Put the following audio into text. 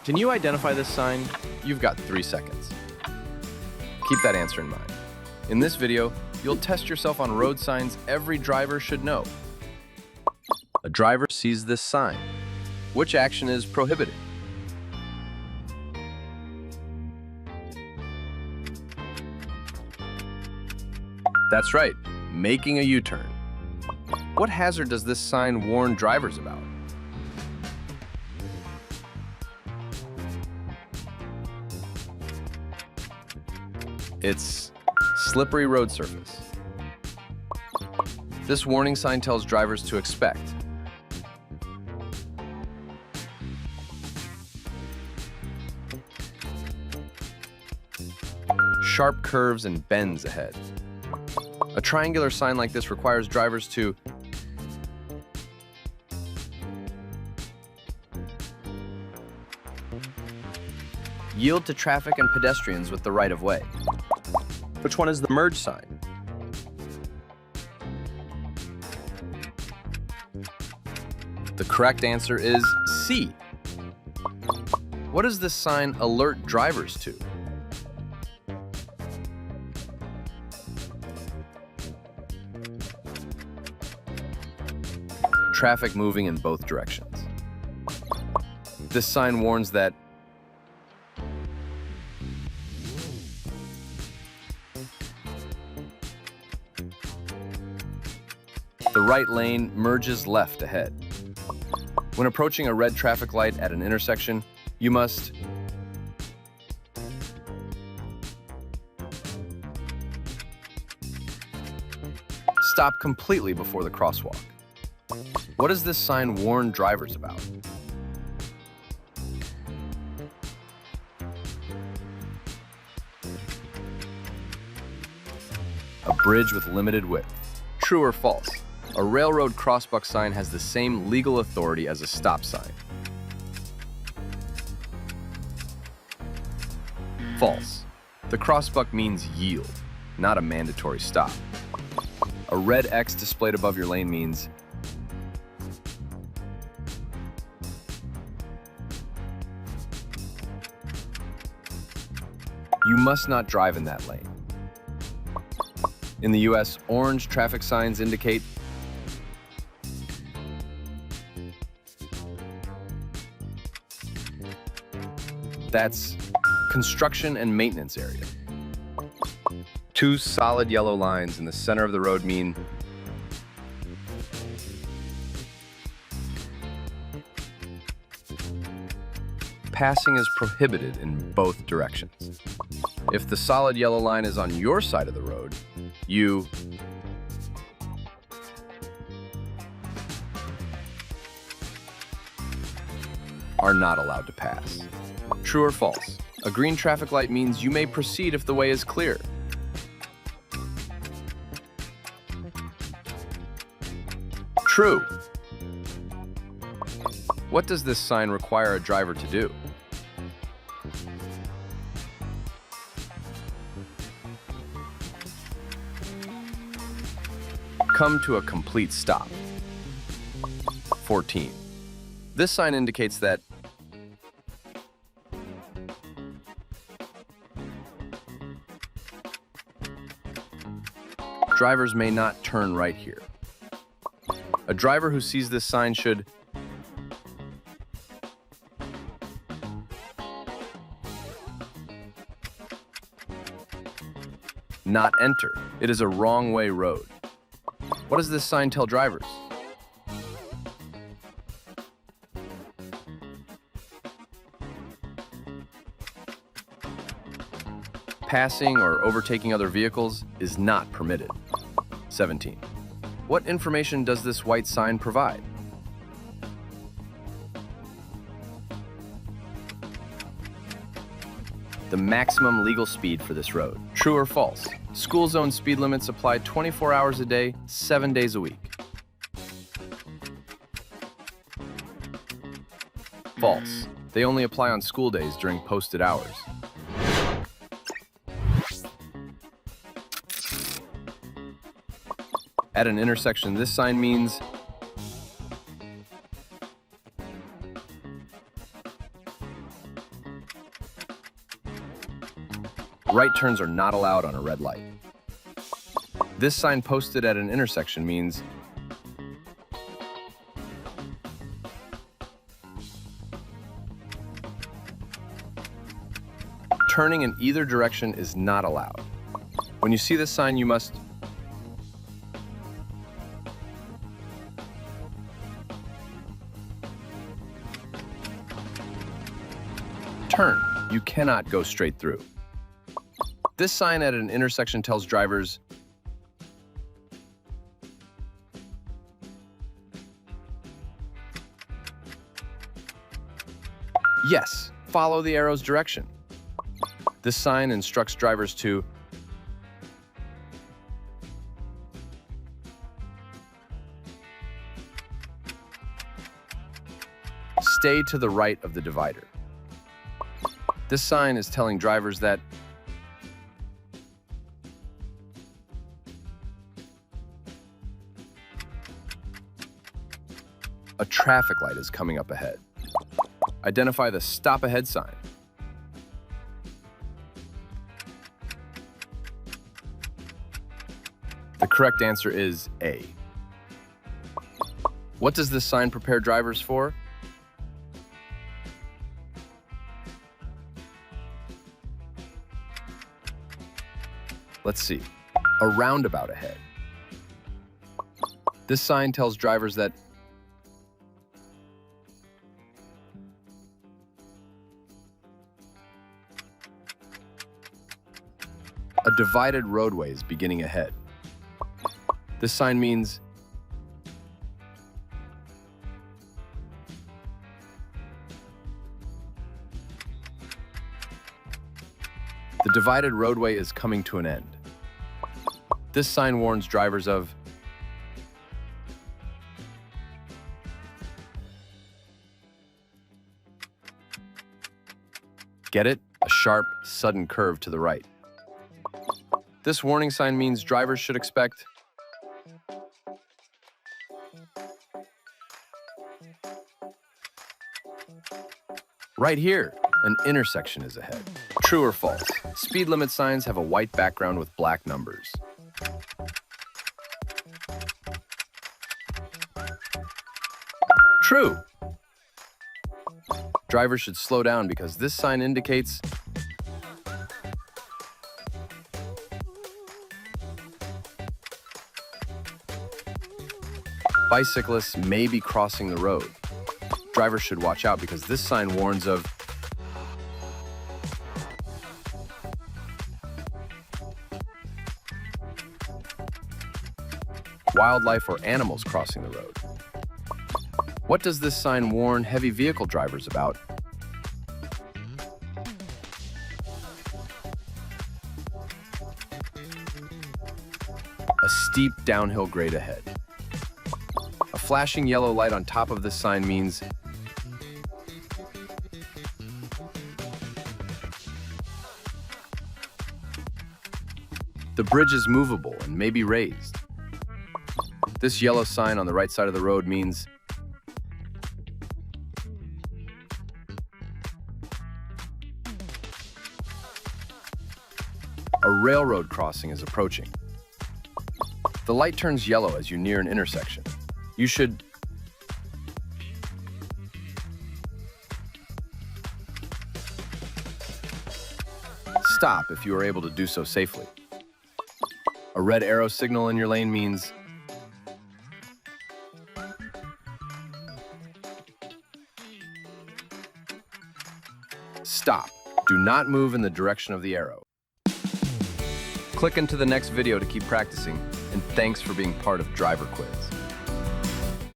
Can you identify this sign? You've got 3 seconds. Keep that answer in mind. In this video, you'll test yourself on road signs every driver should know. A driver sees this sign. Which action is prohibited? That's right, making a U-turn. What hazard does this sign warn drivers about? It's slippery road surface. This warning sign tells drivers to expect sharp curves and bends ahead. A triangular sign like this requires drivers to yield to traffic and pedestrians with the right-of-way. Which one is the merge sign? The correct answer is C. What does this sign alert drivers to? Traffic moving in both directions. This sign warns that the right lane merges left ahead. When approaching a red traffic light at an intersection, you must stop completely before the crosswalk. What does this sign warn drivers about? A bridge with limited width. True or false? A railroad crossbuck sign has the same legal authority as a stop sign. False. The crossbuck means yield, not a mandatory stop. A red X displayed above your lane means you must not drive in that lane. In the US, orange traffic signs indicate that's construction and maintenance area. 2 solid yellow lines in the center of the road mean passing is prohibited in both directions. If the solid yellow line is on your side of the road, you are not allowed to pass. True or false? A green traffic light means you may proceed if the way is clear. True. What does this sign require a driver to do? Come to a complete stop. 14. This sign indicates that drivers may not turn right here. A driver who sees this sign should not enter. It is a wrong-way road. What does this sign tell drivers? Passing or overtaking other vehicles is not permitted. 17. What information does this white sign provide? The maximum legal speed for this road. True or false? School zone speed limits apply 24 hours a day, 7 days a week. False. They only apply on school days during posted hours. At an intersection, this sign means Right turns are not allowed on a red light. This sign posted at an intersection means turning in either direction is not allowed. When you see this sign, you must turn. You cannot go straight through. This sign at an intersection tells drivers yes, follow the arrow's direction. This sign instructs drivers to stay to the right of the divider. This sign is telling drivers that a traffic light is coming up ahead. Identify the stop ahead sign. The correct answer is A. What does this sign prepare drivers for? Let's see. A roundabout ahead. This sign tells drivers that a divided roadway is beginning ahead. This sign means the divided roadway is coming to an end. This sign warns drivers of get it? A sharp, sudden curve to the right. This warning sign means drivers should expect right here, an intersection is ahead. True or false? Speed limit signs have a white background with black numbers. True. Drivers should slow down because this sign indicates bicyclists may be crossing the road. Drivers should watch out because this sign warns of wildlife or animals crossing the road. What does this sign warn heavy vehicle drivers about? A steep downhill grade ahead. A flashing yellow light on top of this sign means the bridge is movable and may be raised. This yellow sign on the right side of the road means a railroad crossing is approaching. The light turns yellow as you near an intersection. You should stop if you are able to do so safely. A red arrow signal in your lane means stop. Do not move in the direction of the arrow. Click into the next video to keep practicing, and thanks for being part of Driver Quiz.